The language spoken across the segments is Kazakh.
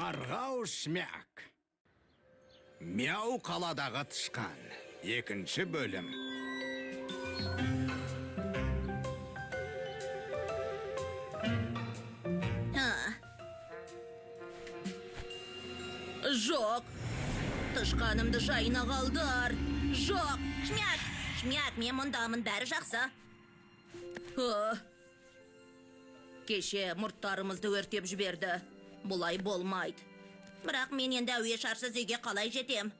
Марғау Шмяк. Мяу қаладағы тышқан. Екінші бөлім. Жоқ. Тышқанымды жайына қалдар. Жоқ. Шмяк, мен мұндамын, бәрі жақсы. Кеше мұрттарымызды өртеп жіберді. Бұлай болмайды. Бірақ мен енді әуе шарсыз үйге қалай жетем?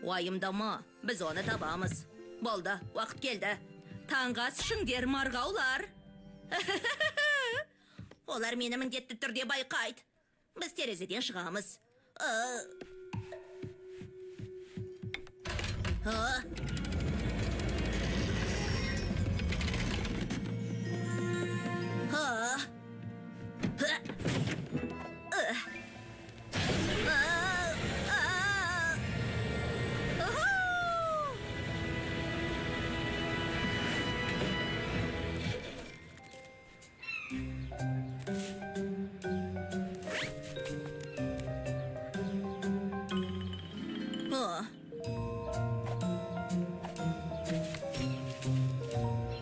Уайымдама, біз оны табамыз. Болды, уақыт келді. Таңға шыңдер марғаулар. Олар мені міндетті түрде байқайды. Біз терезеден шығамыз.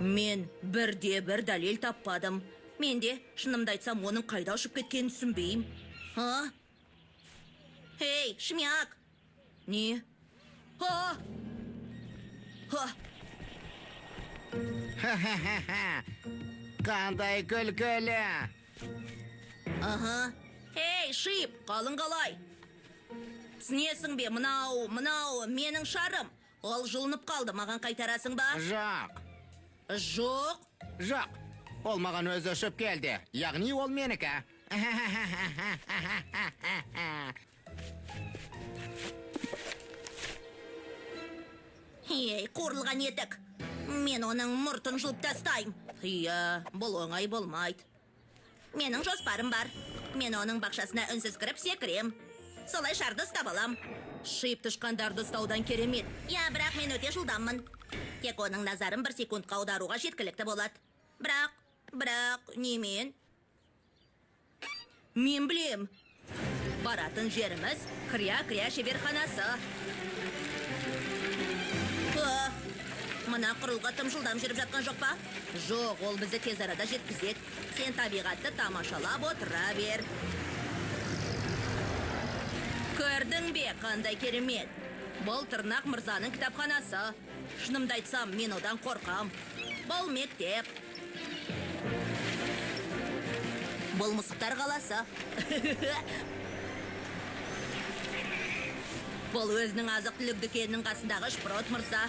Мен бірде-бір дәлел таппадым. Мен де, шынымды айтсам, оның қайда ұшып кеткенін түсінбеймін. Ей, Шмяк! Не? Қандай күлкілі! Ей, Шип, қалың қалай? Түсінесің бе, мынау, менің шарым. Ол жылынып қалды, маған қайтарасың ба? Жоқ. Жоқ? Ол маған өзі ұшып келді. Яғни ол менікі. Ей, қорылған етік. Мен оның мұртын жұлып тастайым. Бұл оңай болмайды. Менің жоспарым бар. Мен оның бақшасына үнсіз кіріп секірем. Солай шарды ұстап алам. Шип тышқандарды ұстаудан керемет. Бірақ мен өте жылдаммын. Тек оның назарын 1 секундқа аударуға жеткілікті болады. Бірақ, немен? Мен білем. Баратын жеріміз крия-крия шеберханасы. Мына құрылғы тым жылдам жүріп жатқан жоқ па? Жоқ, ол бізді тез арада жеткізеді. Сен табиғатты тамашалап отыра бер. Көрдің бе, қандай керемет? Бұл Тырнақ мырзаның кітапханасы. Шынымды айтсам, мен одан қорқам. Бұл мектеп. Бұл мысықтар қаласы. Бұл өзінің азық-түлік дүкенінің қасындағы Шпрот мырза.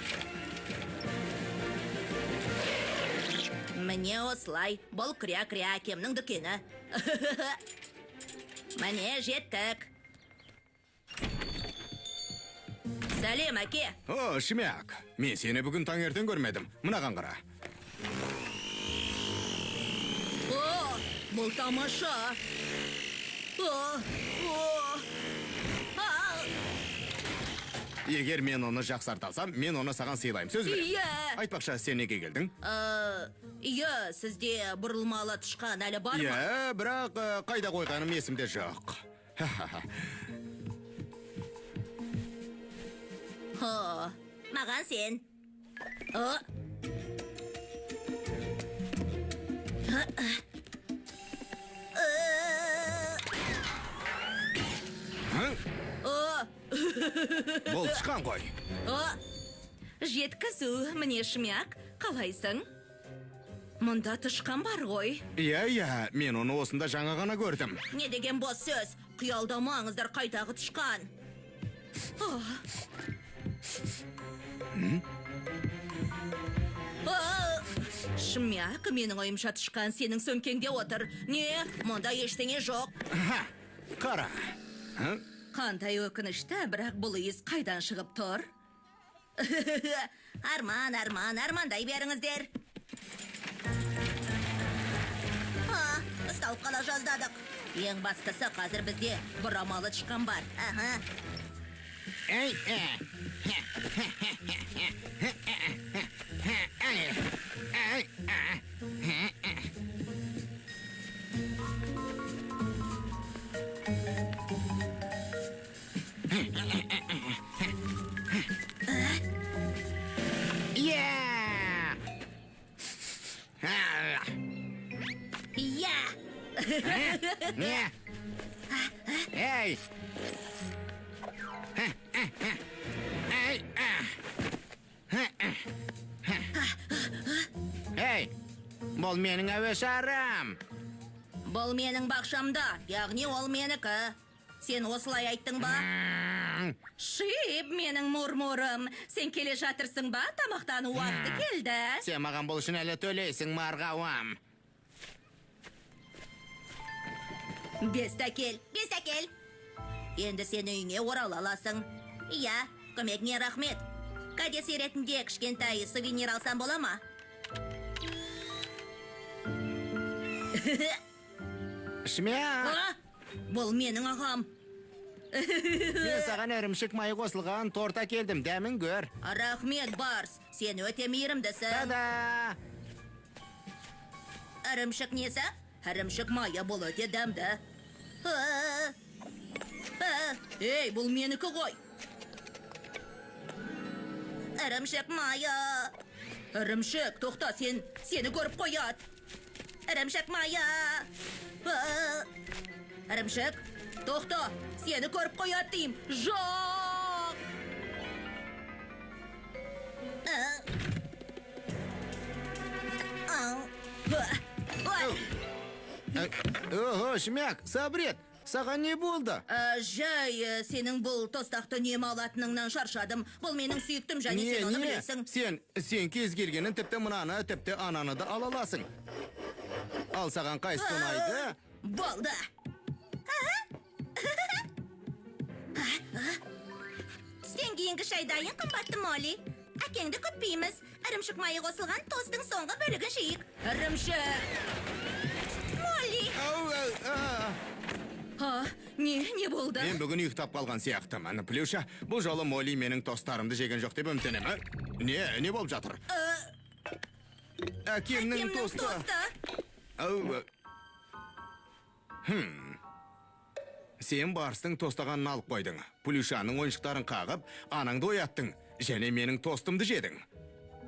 Міне осылай, бұл крия-крия әкемнің дүкені. Міне жеттік. Сәлем, әке. Шмяк, мен сені бүгін таңертең көрмедім. Мынаған қара. Бұл тамаша. Егер мен оны жақсартасам, мен оны саған сыйлайым. Сөз бер. Айтпақша, сен неге келдің? Сізде бұрылмалы тышқан әлі бар ма? Бірақ қайда қойғаным есімде жоқ. Маған сен. Бұл тышқан ғой. Жеткізу, міне Шмяк, қалайсың? Мұнда тышқан бар ғой. Мен оны осында жаңа ғана көрдім. Не деген бос сөз? Қиялдамаңыздар, қайдағы тышқан. Шмяк, менің ойымша тышқан сенің сөмкеңде отыр. Не? Мұнда ештеңе жоқ. Қара. Қандай өкінішті, бірақ бұл иіс қайдан шығып тұр? Армандай беріңіздер. Ұсталып қала жаздадық. Ең бастысы қазір бізде бұрамалы тышқан бар. Yeah! Иә! Не! Эй! Эй! Эй! Бұл менің әуе шарым! Бұл менің бақшамда, яғни ол менікі. Сен осылай айттың ба? Шип, менің мұрмұрым. Сен келе жатырсың ба? Тамақтану уақыты келді. Сен маған бұл үшін әлі төлейсің, марғауам. Бестакел. Енді сен үйіңе орала аласың. Иә, көмегіңе рахмет. Кәдесі ретінде кішкентай сувенир алсам бола ма? Шмя! Бұл менің ағам. Мен саған ірімшік майы қосылған торт әкелдім, дәмін көр. Рахмет, Барс. Сен өте мейірімдісің. Та-да! Ірімшік несі? Ірімшік майы бұл өте дәмді. Ей, бұл менікі ғой. Ірімшік майы. Ірімшік, тоқта, сені көріп қояд. Ірімшік майы. Ірімшік, тоқта, сені көріп қояд дейм. Жоқ! Ого, Шмяк, сабрет, саған не болды? Жай, сенің бұл тостақты нем алатыныңнан шаршадым. Бұл менің сүйіктім, және сен оны білесің. Сен кез келгенін тіпті мұнаны, тіпті ананы да ала аласың. Ал саған қайсы ұнайды? Болды. Түстен кейінгі шай дайын, қымбатты Молли. Әкеңді күтпейміз. Ірімшік майы қосылған тостың соңғы бөлігін жейік. Ірімшік. Молли. Не болды? Мен бүгін ұйықтап қалған сияқтымын. Плюша, бұл жолы Молли менің тостарымды жеген жоқ деп үмтенемі? Не болып жатыр? Әкемнің тосты. Сен Барстың тостағанын алып қойдың. Плюшаның ойыншықтарын қағып, анаңды ояттың. Және менің тостымды жедің.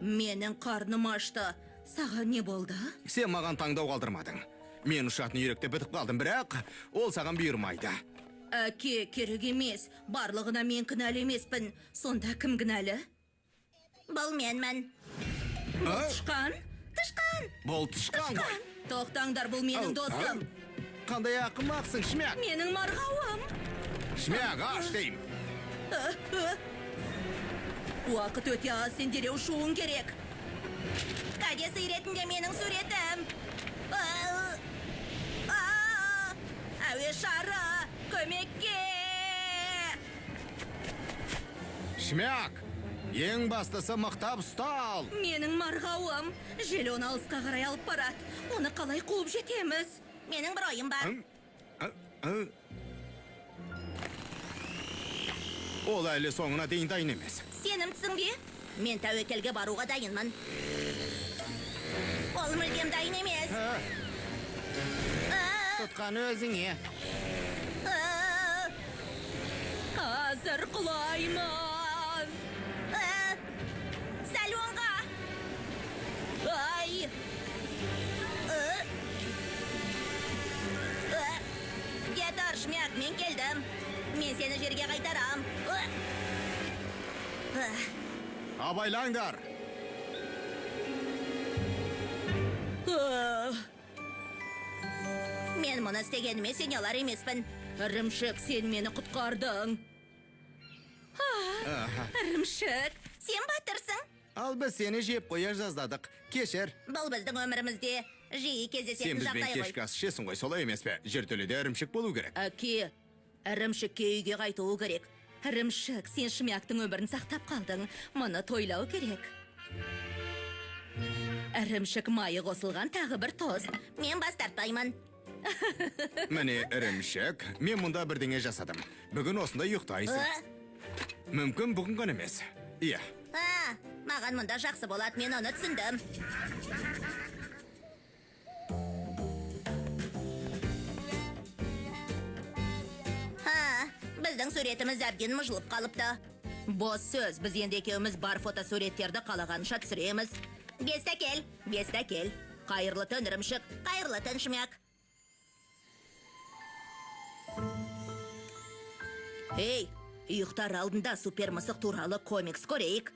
Менің қарным ашты. Саған не болды? Сен маған таңдау қалдырмадың. Мен ұшатын үйректе бітіп қалдым, бірақ ол саған бұйырмайды. Әке, керек емес. Барлығына мен кінәлі емеспін. Сонда кім кінәлі? Бұл менмін. Бұл тышқан? Тышқан! Бұл тышқан ғой. Тоқтаңдар, бұл менің досым. Қандай ақымақсың, Шмяк? Менің марғауым. Шмяк, аш дейм. Уақыт өте аз, сен дереу шуың керек. Кәдесі ретінде менің суретім. Әуе шары, көмекке! Шмяк, ең бастысы мықтап ұстал. Менің марғауым. Жел оны алысқа қарай алып барад. Оны қалай қуып жетеміз? Менің бір ойым бар. Ол әлі соңына дейін дайын емес. Сенімдісің бе? Мен тәуекелге баруға дайынмын. Ол мүлдем дайын емес. Тұтқан өзіңе. Қазір құлаймын. Сәл оңға. Ай! Кетар, Шмяк, мен келдім. Мен сені жерге қайтарам. Абайлаңдар. Мен мұны істегеніме сене алар емеспін. Ірімшік, сен мені құтқардың. Ірімшік, сен батырсың. Ал біз сені жеп қоя жаздадық. Кешір. Бұл біздің өмірімізде жиі Сен кездесетін бізбен жағдай ғой. кешкі ас ішесің ғой, солай емес пе? Жертөледе ірімшік болу керек. Әке, ірімшікке үйге қайтуы керек. Ірімшік, сен Шмяктың өмірін сақтап қалдың. Мұны тойлау керек. Ірімшік майы қосылған тағы бір тост. Мен бас тартпаймын. Міне ірімшік, мен мұнда бірдеңе жасадым. Бүгін осында ұйықтайсың. Мүмкін бүгін ғана емес. Иә. Маған мұнда жақсы болады, мен оны түсіндім. Біздің суретіміз әбден мұжылып қалыпты. Бос сөз, біз енді екеуміз бар фотосуреттерді қалағанша түсіреміз. Бесті кел. Қайырлы түн, ірімшік, қайырлы түн, шымяк. Ей, ұйықтар алдында супермысық туралы комикс көрейік.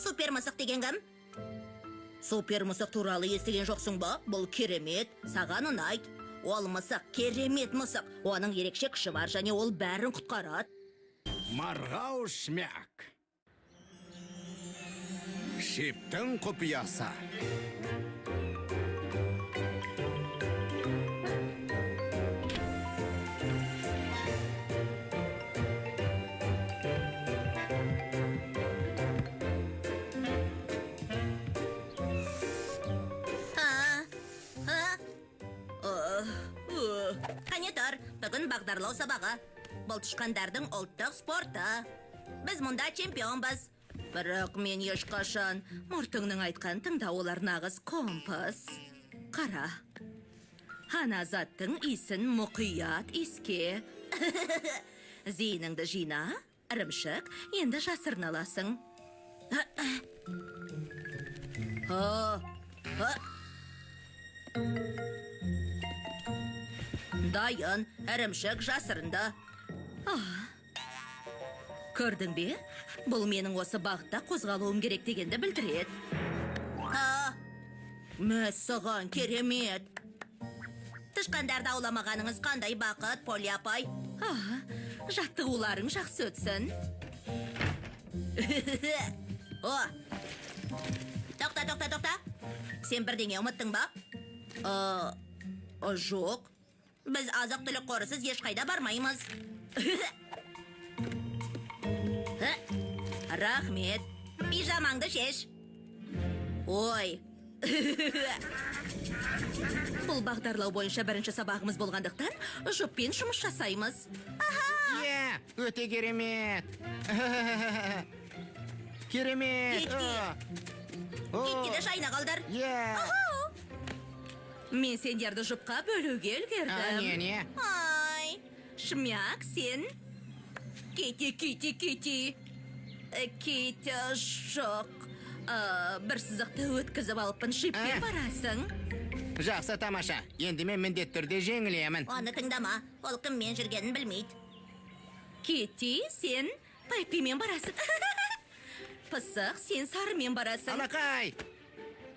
Супермысық деген кім? Супермысық туралы естіген жоқсың ба? Бұл керемет, саған ұнайды. Ол мысық, керемет мысық. Оның ерекше күші бар, және ол бәрін құтқарады. Марғау шмяк. Шиптің құпиясы. Қане тұр, бүгін бағдарлау сабағы. Бұл тышқандардың ұлттық спорты. Біз мұнда чемпионбыз. Бірақ мен ешқашан мұртыңның айтқан тыңда, олар нағыз компас. Қара. Ана заттың исін мұқият еске. Зейініңді жина, ірімшік, енді жасырын аласың. Дайын, ірімшік жасырынды. Көрдің бе? Бұл менің осы бағытта қозғалуым керек дегенді білдіреді. Мәссаған, керемет. Тышқандарды ауламағаныңыз қандай бақыт, Полли апай? Жаттығуларың жақсы өтсін. Тоқта. Сен бірдеңе ұмыттың ба? Жоқ. Біз азық түлік қорысыз ешқайда бармаймыз. Рахмет. Пижамаңды шеш. Ой. Бұл бағдарлау бойынша бірінші сабағымыз болғандықтан жұппен жұмыс жасаймыз. Өте керемет. Керемет. Кеткеді шайна қалдар. Мен сендерді жұпқа бөлуге үлгердім. Не? Ай, шмяк, сен? Кеті. Кеті жоқ. Бір сызықты өткізіп алыппын, шиппен барасың. Жақсы, тамаша. Енді мен міндетті түрде жеңілемін. Оны тыңдама, ол кіммен жүргенін білмейді. Кеті, сен Пеппимен барасың. Пысық, сен Сарымен барасың. Алақай!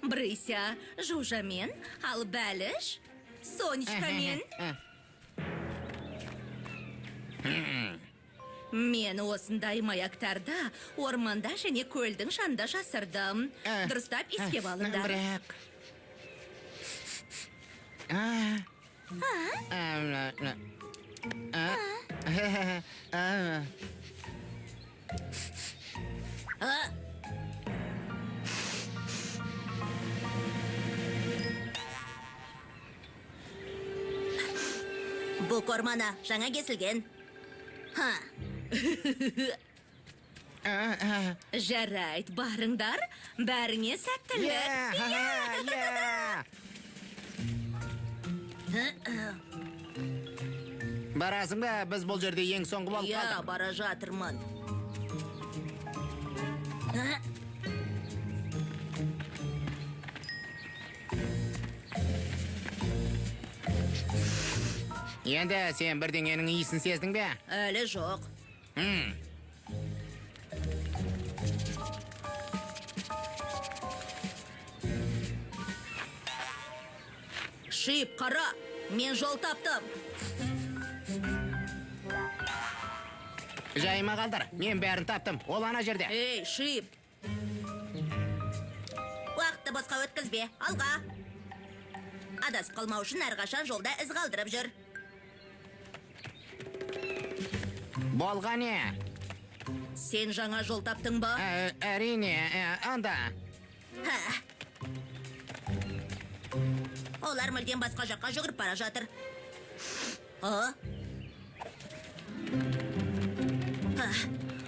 Брыся, Жужамен, ал Бәліш, Сонечкамен. Мен осындай маяктарда, орманда және көлдің шанда жасырдым. Дұрыстап ескеп алыңдар. Бұк орманы жаңа кесілген. Жарайт, барыңдар, бәріңе сәттілік. Барасың ба, біз бұл жерде ең соңғы болып қалдық. Бара жатырмын. Енді сен бірдеңенің иісін сездің бе? Әлі жоқ. Шип, қара, мен жол таптым. Жайма қалдар, мен бәрін таптым, ол ана жерде. Ей, Шип. Уақытты босқа өткізбе, алға. Адасып қалмау үшін әрқашан жолда із қалдырып жүр. Болға не? Сен жаңа жол таптың ба? Әрине, анда. Олар мүлден басқа жаққа жүгіріп бара жатыр.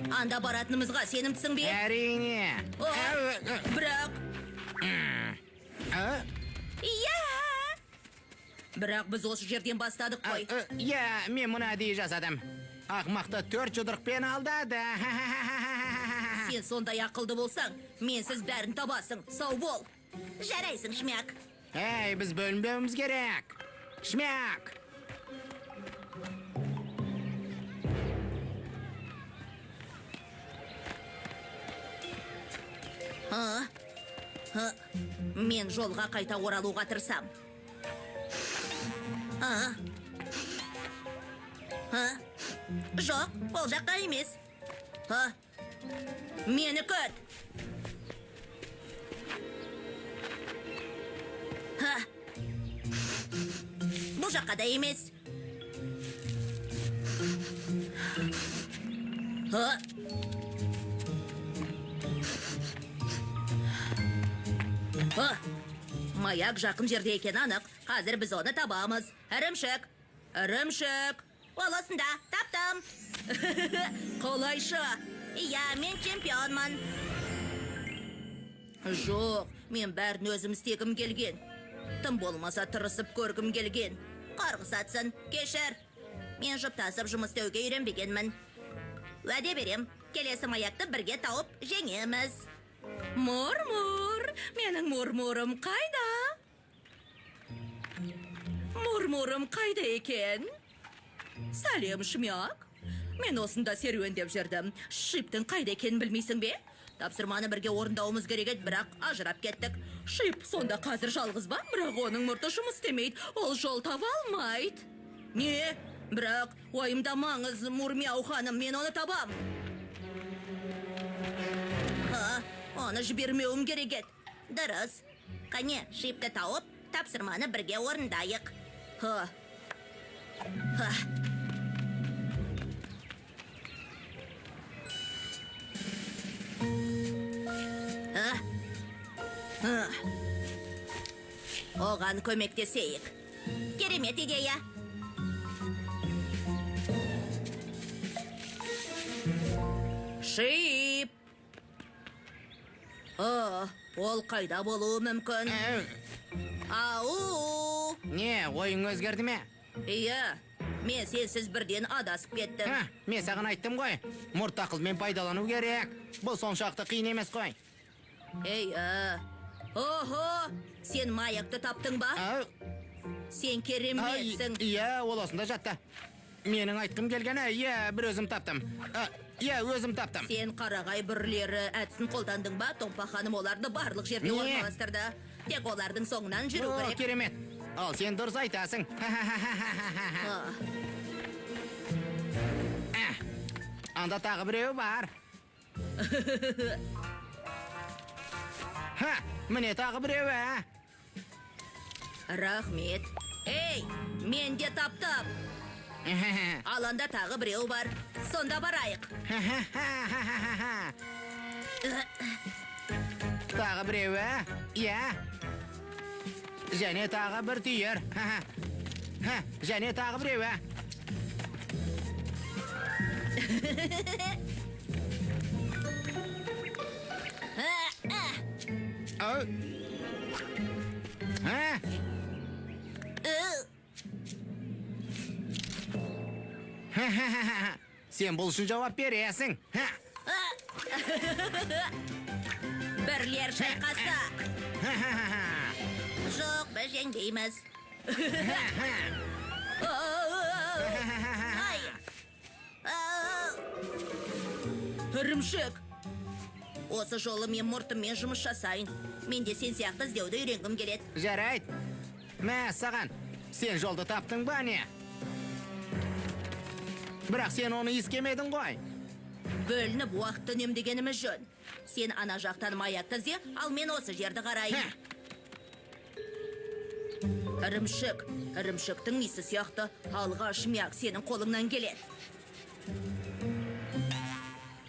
Анда баратынымызға сенімдісің бе? Әрине. Бірақ... Иә! Бірақ біз осы жерден бастадық қой. Иә, мен мұны әдейі жасадым. Ақмақты 4 жұдырықпен алдады. Сен сондай ақылды болсаң, менсіз бәрін табасың. Сау бол. Жарайсың, Шмяк. Ей, біз бөлінбеуіміз керек. Шмяк! Мен жолға қайта оралуға тырсам. Жоқ, ол жаққа емес. Мені күт. Бұл жаққа да емес. Маяк жақын жерде екен анық. Қазір біз оны табамыз. Ірімшік. Ірімшік. Ол осында. Таптым. Қолайшы. Иә, мен чемпионмын. Жоқ, мен бәрін өзім істегім келген. Тым болмаса тырысып көргім келген. Қарғыс атсын, кешір. Мен жұптасып жұмыс істеуге үйренбегенмін. Уәде берем, келесі маякты бірге тауып жеңеміз. Мұрмұр, менің мұрмұрым қайда? Мұрмұрым қайда екен? Сәлем, Шмяк. Мен осында серуендеп жүрдім. Шиптің қайда екенін білмейсің бе? Тапсырманы бірге орындауымыз керек еді, бірақ ажырап кеттік. Шип сонда қазір жалғыз ба? Бірақ оның мұрты жұмыс істемейді. Ол жол таба алмайды. Не? Бірақ уайымдамаңыз, Мурмяу ханым, мен оны табам. Оны жібермеуім керек еді. Дұрыс. Қане, Шипті тауып, тапсырманы бірге орындайық. Оған көмектесейік. Керемет идея. Шип. Ол қайда болуы мүмкін? Ау! Не, ойың өзгерді ме? Иә, мен сенсіз бірден адасып кеттім. Мен саған айттым ғой. Мұрт ақылмен пайдалану керек. Бұл соншақты қиын емес қой. Охо, сен маякты таптың ба? Сен кереметсің. Иә, ол осында жатты. Менің айтқым келгені, иә, бір өзім таптым. Иә, өзім таптым. Сен қарағай бүрлері әдісін қолдандың ба? Томпа ханым оларды барлық жерде орналастырды. Тек олардың соңынан жүру керек. Керемет. Ал сен дұрыс айтасың. Анда тағы біреу бар. Міне тағы біреу, Рахмет. Ей, мен де таптым. Аланда тағы біреу бар. Сонда барайық. Тағы біреу, иә. Және тағы бір түйір. Және тағы біреу, Сен бұл үшін жауап бересің. Бірлер шайқаса. Жоқ, біз жеңбейміз. Ірімшік. Осы жолы мен мұртыммен жұмыс жасайын. Мен де сен сияқты іздеуді үйренгім келеді. Жарайды. Мә, саған, сен жолды таптың ба не? Бірақ сен оны искемедің ғой. Бөлініп уақытты үнемдегеніміз жөн. Сен ана жақтан маякты ізде, ал мен осы жерді қарайын. Ірімшік. Ірімшіктің исі сияқты алға Шмяк сенің қолыңнан келеді.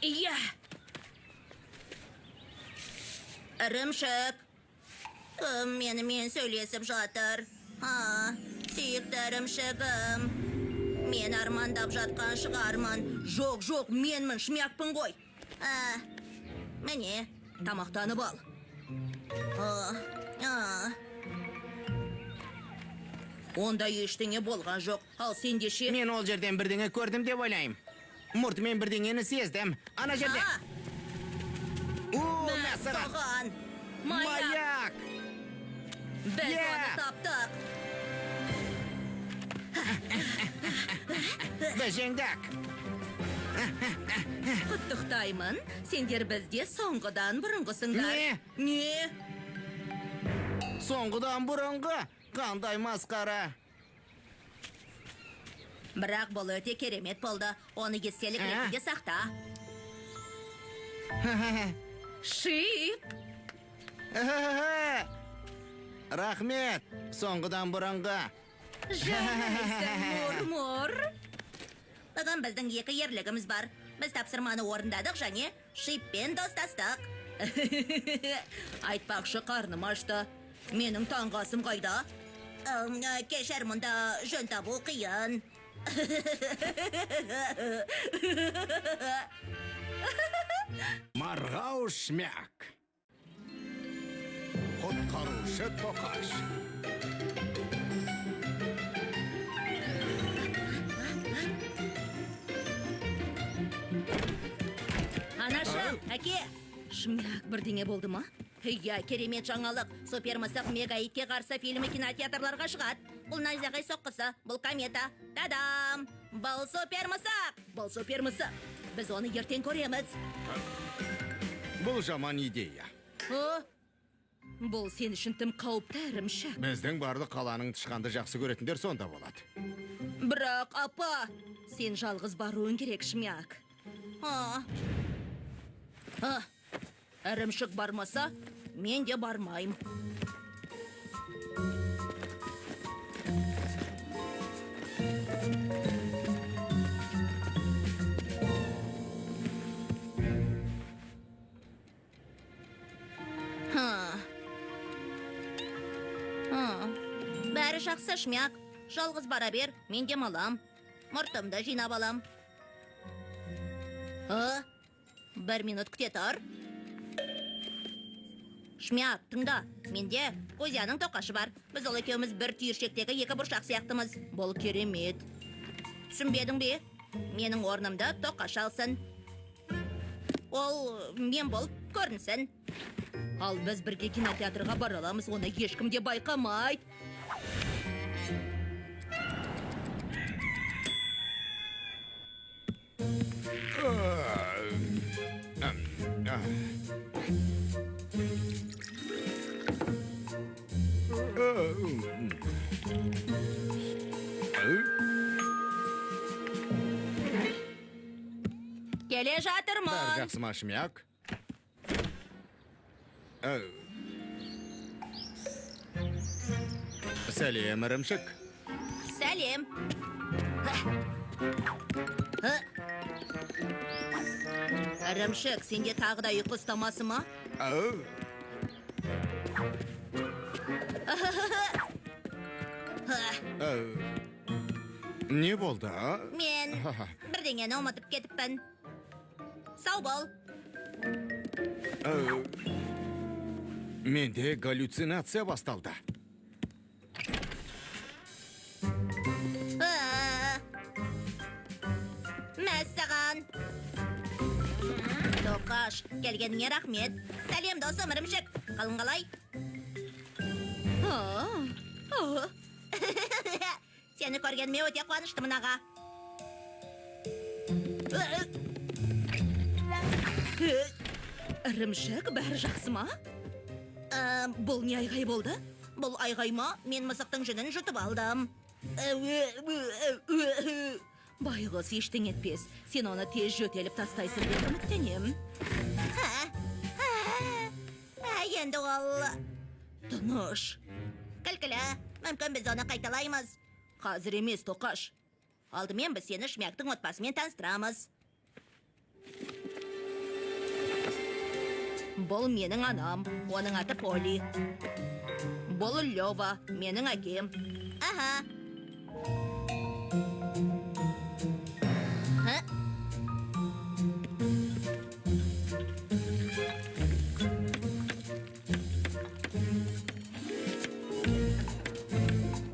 Иә. Ірімшік. Менімен сөйлесіп жатыр. Сүйікті ірімшігім. Мен армандап жатқан шығарман. Жоқ, менмін, Шмякпын ғой. Міне, тамақтанып ал. Онда ештеңе болған жоқ. Ал сенде ше? Мен ол жерден бірдеңе көрдім деп ойлаймын. Мұртымен бірдеңені сездім. Ана жерде. О, Мә, мәсіран. саған. Маяк. Маяк. Біз Иә. оны таптық. Біз жеңдік. Құттықтаймын. Сендер бізде соңғыдан бұрынғысыңдар. Не? Не? Соңғыдан бұрынғы. Қандай масқара. Бірақ бұл өте керемет болды. Оны естелік Ә? ретінде сақта. Шип. Рахмет. Соңғыдан бұрынғы. Жарайсың, Мұрмұр. Бүгін біздің екі ерлігіміз бар. Біз тапсырманы орындадық және Шиппен достастық. Айтпақшы, қарным ашты. Менің таңғасым қайда? Кешір, мұнда жөн табу қиын. Марғау шмяк. Құтқарушы тоқаш. Анашым, әке, шмяк бірдеңе болды ма? Иә, керемет жаңалық. Супермысық мегаитке қарсы фильмі кинотеатрларға шығады. Бұл найзағай соққысы, бұл комета. Тадам! Бұл супермысық! Бұл супермысық. Біз оны ертең көреміз. Бұл жаман идея. О, бұл сен үшін тым қауіпті, ірімшік. Біздің барлық қаланың тышқанды жақсы көретіндер сонда болады. Бірақ, апа, сен жалғыз баруың керек, шмяк. Ірімшік бармаса, мен де бармайым. Бәрі жақсы, шмяк. Жалғыз бара бер, мен демалам. Мұртымды жинап алам. Бір минут күте тұр. Шмяк, тыңда, менде Кузяның тоқашы бар. Біз ол екеуміз бір түйіршектегі екі бұршақ сияқтымыз. Бұл керемет. Түсінбедің бе? Менің орнымда тоқаш алсын. Ол мен болып көрінсін. Ал біз бірге кинотеатрға бара аламыз, оны ешкім де байқамайды. Келе жатырмын. Бәрі жақсы ма, шмяк? Сәлем, ірімшік. Сәлем. Ірімшік, сенде тағы да ұйқы ұстамасы ма? Не болды? Мен бірдеңені ұмытып кетіппін. Сау бол. Менде галлюцинация басталды. Мәссаған. Тоқаш, келгеніңе рахмет. Сәлем досым, ірімшік. Қалың қалай? Сені көргеніме өте қуаныштымын, аға. Ірімшік, бәрі жақсы ма? Бұл не айғай болды? Бұл айғай ма? Мен мысықтың жүнін жұтып алдым. Байғыз ештің етпес. Сен оны тез жөтеліп тастайсың деп үміттенем. Енді ол... Тыныш. Кілкілі, мүмкін біз оны қайталаймыз. Қазір емес, тоқаш. Алдымен біз сені шмяктың отбасымен таныстырамыз. Бұл менің анам, оның аты Поли. Бұл Лёва, менің әкем.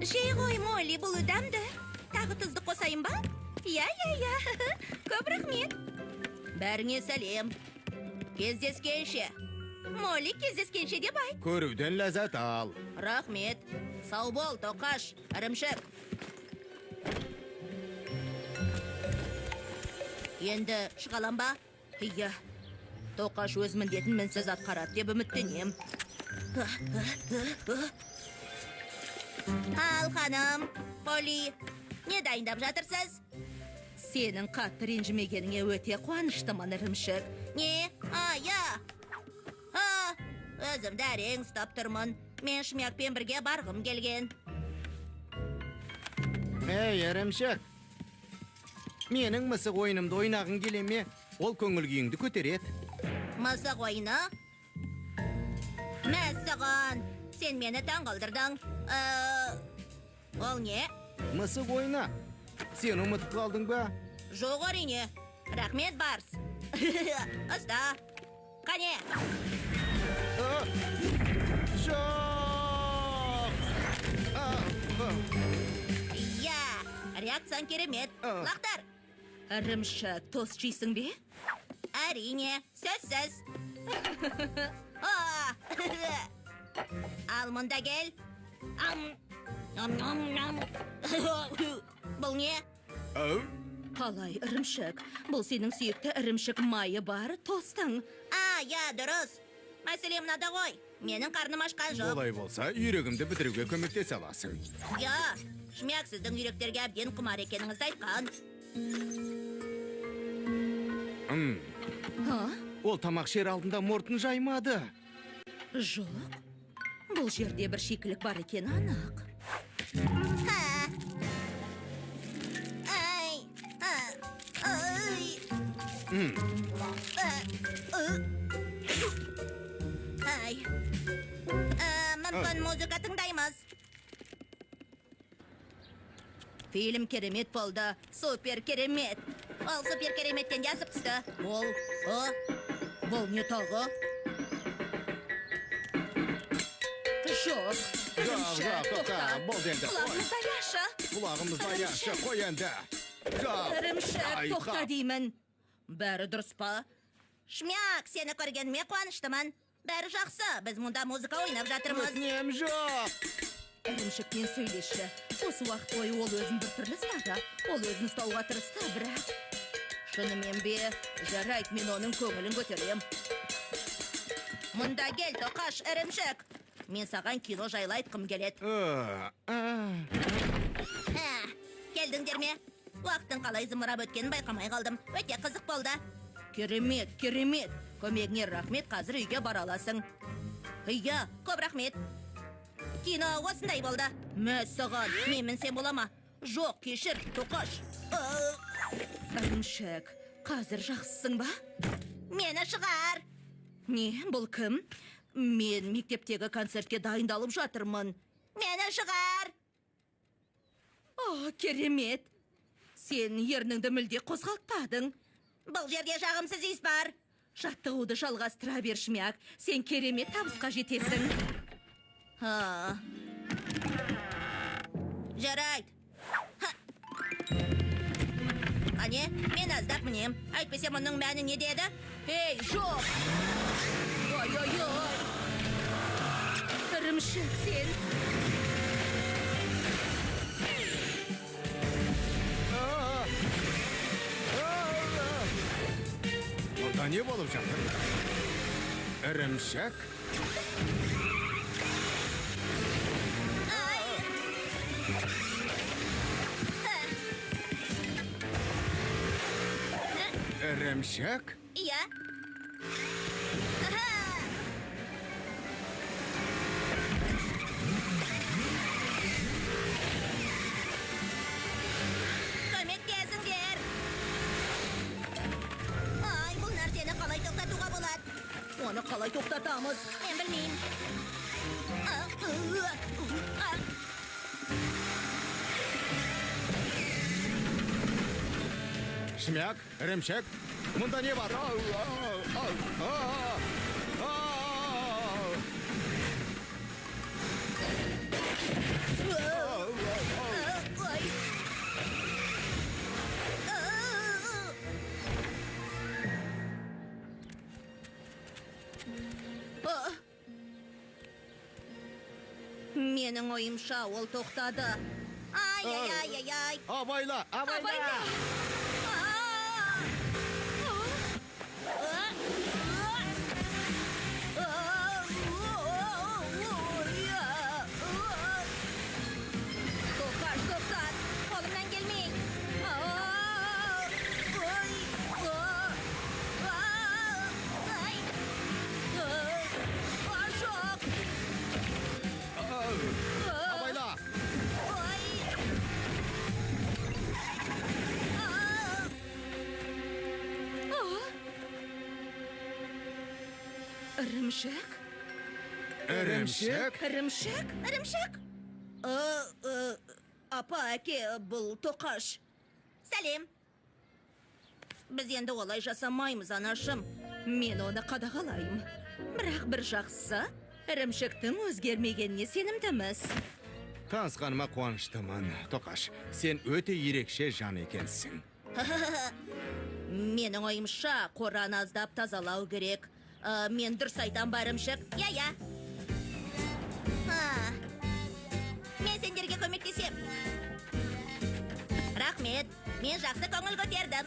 Жей ғой, мой Рахмет. Бәріңе сәлем. Кездескенше. Молли кездескенше деп айт. Көруден ләззат ал. Рахмет. Сау бол, тоқаш, ірімшік. Енді шығалам ба? Иә. Тоқаш өз міндетін мінсіз атқарады деп үміттенем. Ал, ханым, Поли, не дайындап жатырсыз? Сенің қатты ренжімегеніңе өте қуаныштымын, ірімшік. Не? Я. Өзімді әрең ұстап тұрмын. Мен Шмякпен бірге барғым келген. Ей, ірімшік. Менің мысық ойынымды ойнағың келе ме? Ол көңіл күйіңді көтереді. Мысық ойыны? Мәссіған, сен мені таңғалдырдың. Ол не? Мысық ойна. Сен ұмытып қалдың ба? Жоқ әрине. Рахмет, Барс. Ұста. Қане. Жоқ! Я, реакцияң керемет. Лақтар. Ірімшік, тост жейсің бе? Әрине, сөзсіз. Ал мұнда кел. Бұл не? Қалай, ірімшік? Бұл сенің сүйікті ірімшік майы бар тостың. Я, дұрыс. Мәселе мынада ғой. Менің қарным ашқан жоқ. Олай болса, үйрегімді бітіруге көмектесе аласың. Я, Шмяк сіздің үйректерге әбден құмар екеніңізді айтқан. Ол тамақ шер алдында мұртын жаймады. Жоқ. Бұл жерде бір шикілік бар екен анық. Мүмкін музыка тыңдаймыз. Фильм керемет болды. Супер керемет. Ол супер кереметтен жазып түсті. Бұл не тағы? Жоқ. Тоқта, бол енді. Құлағымызда яшы. Құлағымызда яшы, қой енді. Ірімшік, тоқта деймін. Бәрі дұрыс па? Шмяк, сені көргеніме қуаныштымын. Бәрі жақсы, біз мұнда музыка ойнап жатырмыз. Өтінем жоқ. Ірімшікпен сөйлеші. Осы уақыт бойы ол өзін біртүрлі ұстады. Ол өзін ұстауға тырысты, бірақ... Шынымен бе, жарайды, мен оның көңілін көтерем. Мұнда кел, тоқаш, ірімшік. Мен саған кино жайлы айтқым келеді. Келдіңдер ме? Уақыттың қалай зымырап өткенін байқамай қалдым. Өте қызық болды. Керемет, керемет. Көмегіңе рахмет, қазір үйге бара аласың. Иә, көп рахмет. Кино осындай болды. Мәссаған, менмін сен болама. Жоқ, кешір, тоқаш. Ірімшік, қазір жақсысың ба? Мені шығар. Не, бұл кім? Мен мектептегі концертке дайындалып жатырмын. Мені шығар. Керемет. Сен ерніңді мүлде қозғалтпадың. Бұл жерде жағымсыз иіс бар. Жаттығуды жалғастыра бер, Шмяк. Сен керемет табысқа жетесің. Жарайды. Қане, мен аздап мінем. Әйтпесе мұның мәні не деді? Ей, жоқ! Ой-ой-ой! Ірімшік, сен... Мұнда не болып жатыр? Ірімшік? Ірімшік? Иә. Көмектесіңдер. Бұл нәрсені қалай тоқтатуға болады? Оны қалай тоқтатамыз? Мен білмеймін. Шмяк, ірімшік, мұнда не бар? Менің ойымша ол тоқтады. Ай. Абайла, абайла! Tokaş, tokat. Kolumdan gelmeyin. Aşok. Абайла! Ірімшік? Ірімшік? Ірімшік? Ірімшік? Апа, әке, бұл тоқаш. Сәлем. Біз енді олай жасамаймыз, анашым. Мен оны қадағалаймын. Бірақ бір жақсысы, ірімшіктің өзгермегеніне сенімдіміз. Танысқаныма қуаныштымын, Тоқаш. Сен өте ерекше жан екенсің. Менің ойымша қораны аздап тазалау керек. Мен дұрыс айтам ба, ірімшік? Я. Мен сендерге көмектесем. Рахмет, мен жақсы көңіл көтердім.